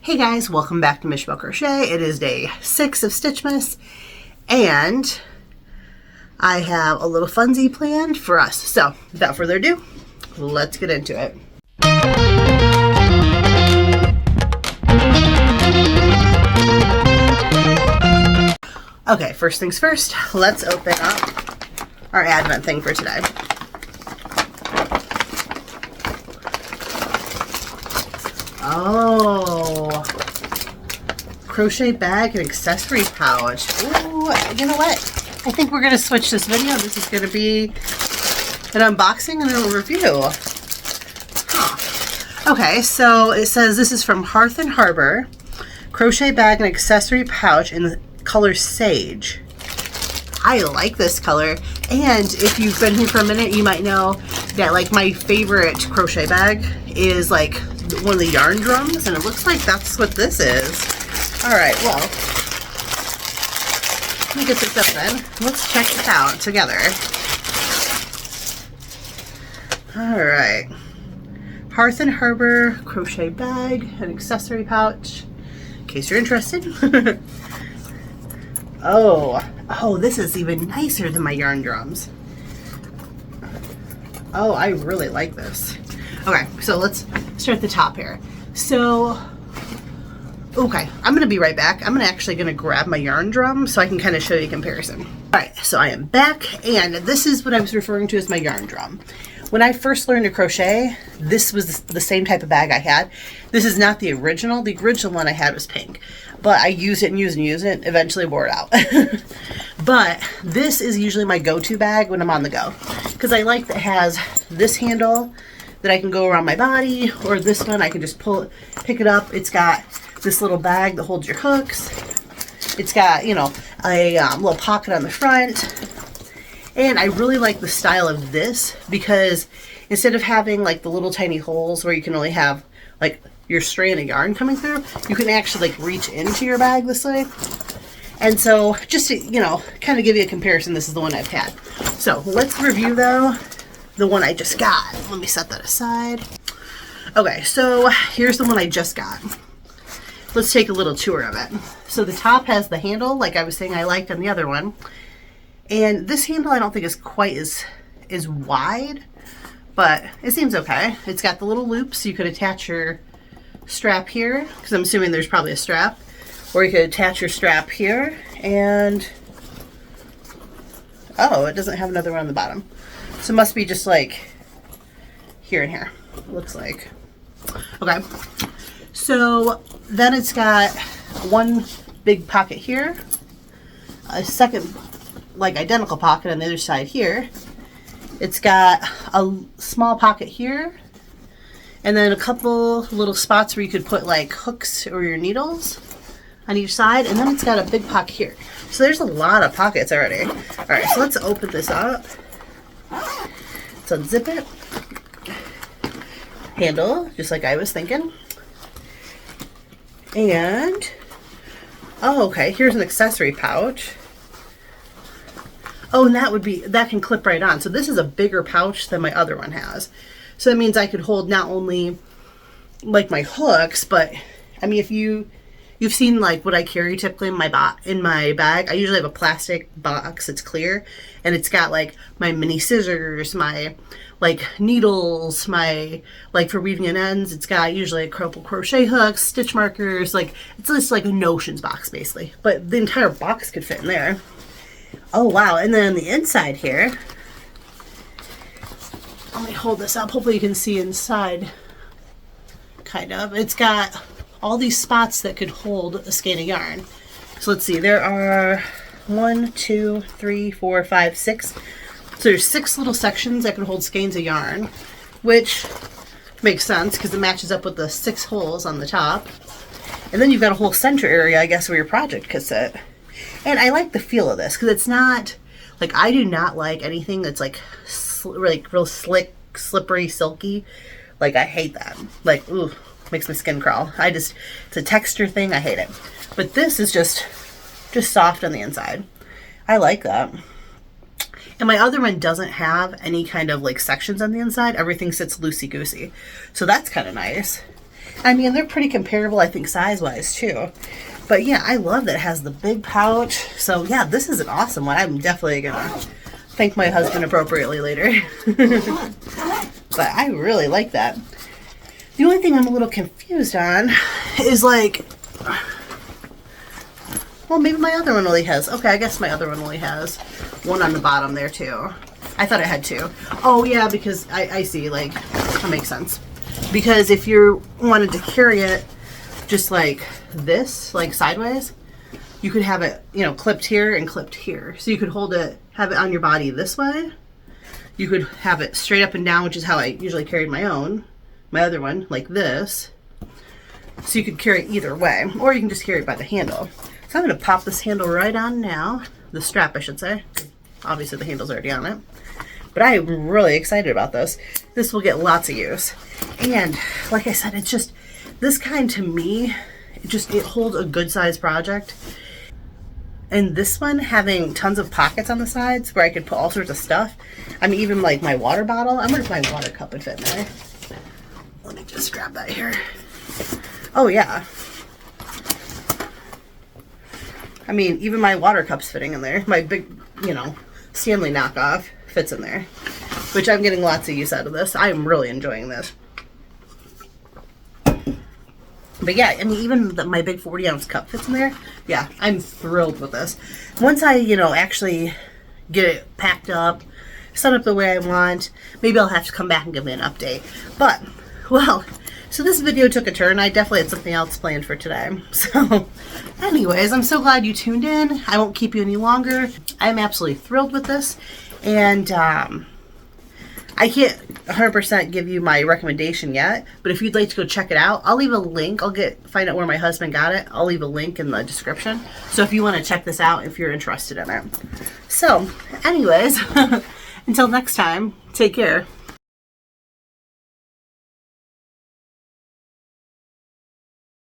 Hey guys, welcome back to Mish About Crochet. It is day 6 of Stitchmas, and I have a little funsy planned for us. So, without further ado, let's get into it. Okay, first things first, let's open up our Advent thing for today. Oh, crochet bag and accessory pouch. Ooh, you know what? I think we're going to switch this video. This is going to be an unboxing and a review. Huh. Okay, so it says this is from Hearth & Harbor. Crochet bag and accessory pouch in the color Sage. I like this color. And if you've been here for a minute, you might know that like my favorite crochet bag is like one of the yarn drums, and it looks like that's what this is. Alright, well, let me get this open. Let's check it out together. Alright. Hearth & Harbor crochet bag and accessory pouch, in case you're interested. Oh, this is even nicer than my yarn drums. Oh, I really like this. Okay, so let's start at the top here. So, okay, I'm going to be right back. I'm actually going to grab my yarn drum so I can kind of show you a comparison. Alright, so I am back, and this is what I was referring to as my yarn drum. When I first learned to crochet, this was the same type of bag I had. This is not the original. The original one I had was pink, but I used it and used it, eventually wore it out. But this is usually my go-to bag when I'm on the go, because I like that it has this handle that I can go around my body, or this one I can just pick it up. It's got this little bag that holds your hooks. It's got, you know, a little pocket on the front. And I really like the style of this because instead of having like the little tiny holes where you can only have like your strand of yarn coming through, you can actually like reach into your bag this way. And so just to, you know, kind of give you a comparison, this is the one I've had. So let's review though the one I just got. Let me set that aside. Okay, so here's the one I just got. Let's take a little tour of it. So the top has the handle, like I was saying I liked on the other one. And this handle I don't think is quite as wide, but it seems okay. It's got the little loops, so you could attach your strap here, because I'm assuming there's probably a strap. Or you could attach your strap here, and oh, it doesn't have another one on the bottom. So it must be just like here and here, looks like. Okay, so then it's got one big pocket here, a second like identical pocket on the other side here. It's got a small pocket here, and then a couple little spots where you could put like hooks or your needles on each side, and then it's got a big pocket here. So there's a lot of pockets already. Alright, so let's open this up. Let's unzip it. Handle, just like I was thinking. And, oh, okay, here's an accessory pouch. Oh, and that can clip right on. So this is a bigger pouch than my other one has. So that means I could hold not only like my hooks, but I mean, if you've seen like what I carry typically in my bag, I usually have a plastic box that's clear, and it's got like my mini scissors, my like needles, my like for weaving in ends. It's got usually a couple crochet hooks, stitch markers. Like it's just like a notions box basically, but the entire box could fit in there. Oh wow, and then on the inside here, let me hold this up, hopefully you can see inside, kind of. It's got all these spots that could hold a skein of yarn. So let's see, there are 1, 2, 3, 4, 5, 6. So there's 6 little sections that can hold skeins of yarn, which makes sense because it matches up with the 6 holes on the top. And then you've got a whole center area, I guess, where your project could sit. And I like the feel of this because it's not, like, I do not like anything that's like real slick, slippery, silky. Like, I hate that. Like, ooh, makes my skin crawl. It's a texture thing. I hate it. But this is just soft on the inside. I like that. And my other one doesn't have any kind of like sections on the inside. Everything sits loosey-goosey. So that's kind of nice. I mean, they're pretty comparable, I think, size-wise, too. But yeah, I love that it has the big pouch. So yeah, this is an awesome one. I'm definitely gonna thank my husband appropriately later. But I really like that. The only thing I'm a little confused on is like, well, maybe my other one only has, okay, I guess my other one only has one on the bottom there too. I thought it had two. Oh yeah, because I see, like, that makes sense. Because if you wanted to carry it just like this, like sideways, you could have it, you know, clipped here and clipped here. So you could hold it, have it on your body this way. You could have it straight up and down, which is how I usually carried my other one, like this. So you could carry it either way, or you can just carry it by the handle. So I'm gonna pop this handle right on now. The strap, I should say. Obviously the handle's already on it. But I'm really excited about this. This will get lots of use. And like I said, it's just, this kind to me, it holds a good size project. And this one having tons of pockets on the sides where I could put all sorts of stuff. I mean, even like my water bottle. I wonder if my water cup would fit in there. Let me just grab that here. Oh yeah. I mean, even my water cup's fitting in there. My big, you know, Stanley knockoff fits in there. Which I'm getting lots of use out of this. I'm really enjoying this. But yeah, I mean, even my big 40-ounce cup fits in there. Yeah, I'm thrilled with this. Once I, you know, actually get it packed up, set up the way I want, maybe I'll have to come back and give me an update. But, well, so this video took a turn. I definitely had something else planned for today. So, anyways, I'm so glad you tuned in. I won't keep you any longer. I'm absolutely thrilled with this. And, I can't 100% give you my recommendation yet, but if you'd like to go check it out, I'll leave a link. Find out where my husband got it. I'll leave a link in the description. So if you want to check this out, if you're interested in it. So, anyways, until next time, take care.